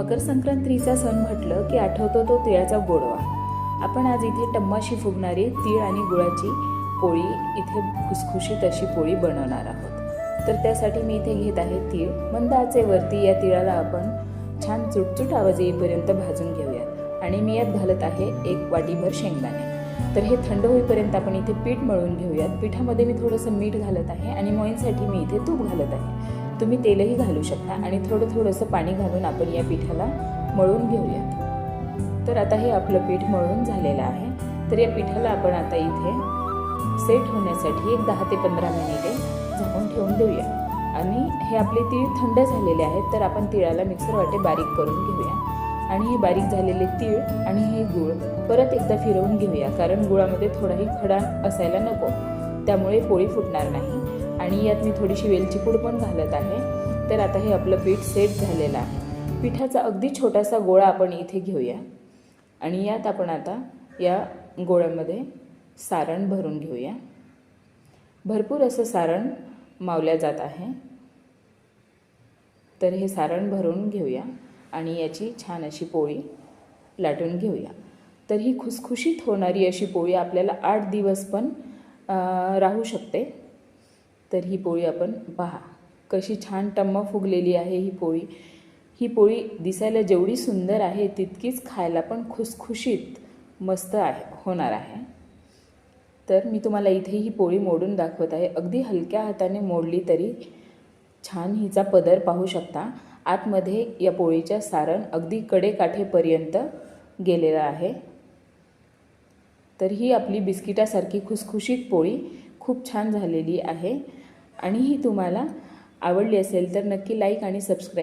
मकर संक्रांतीचा सण म्हटलं की आठवतो तो तिळाचा गोडवा। आपण आज इथे टम्माशी फुगणारी तीळ आणि गुळाची पोळी, इथे खुसखुशीत अशी पोळी बनवणार आहोत। तर त्यासाठी मी इथे घेत आहे तीळ। मंद आचेवरती या तिळाला आपण छान चुटचुट आवाज येईपर्यंत भाजून घेऊयात आणि मी यात घालत आहे 1 वाटीभर शेंगदाणे। तर हे थंड होईपर्यंत आपण इथे पीठ मळून घेऊयात। पिठामध्ये मी थोडंसं मीठ घालत आहे आणि मोईंसाठी मी इथे तूप घालत आहे। तुम्ही तेलही घालू शकता आणि थोडंसं पाणी घालून आपण या पिठाला मळून घेऊयात। तर आता हे आपलं पीठ मळून झालेलं आहे। तर या पिठाला आपण आता इथे सेट होण्यासाठी 10 ते 15 मिनिटे झाकून ठेवून देऊया। आणि हे आपले तीळ थंड झालेले आहेत, तर आपण तिळाला मिक्सर वाटे बारीक करून घेऊया। आणि हे बारीक झालेले तीळ आणि हे गूळ परत एकदा फिरवून घेऊया, कारण गुळामध्ये थोडाही खडा असायला नको, त्यामुळे पोळी फुटणार नाही। आणि यात मी थोडीशी वेलची पूड पण घालत आहे। तर आता हे आपलं पीठ सेट झालेलं आहे। पिठाचा अगदी छोटासा गोळा आपण इथे घेऊया आणि यात आपण आता या गोळ्यामध्ये सारण भरून घेऊया। भरपूर असं सारण मावल्या जात आहे। तर हे सारण भरून घेऊया आणि याची छान अशी पोळी लाटून घेऊया। तर ही खुसखुशीत होणारी अशी पोळी आपल्याला 8 दिवस पण राहू शकते। तर ही पोळी आपण पहा कशी छान टम्म फुगलेली आहे। ही पोळी दिसायला जेवढी सुंदर आहे तितकीच खायला पण खुसखुशीत मस्त होणार आहे। तर मी तुम्हाला इथे ही पोळी मोडून दाखवत आहे। अगदी हलक्या हाताने मोडली तरी छान हिचा पदर पाहू शकता। आतमध्ये या पोळीच्या सारण अगदी कडेकाठेपर्यंत गेलेलं आहे। तर ही आपली बिस्किटासारखी खुसखुशीत पोळी खूप छान झालेली आहे। आणि ही तुम्हाला आवडली असेल तर नक्की लाईक आणि सबस्क्राईब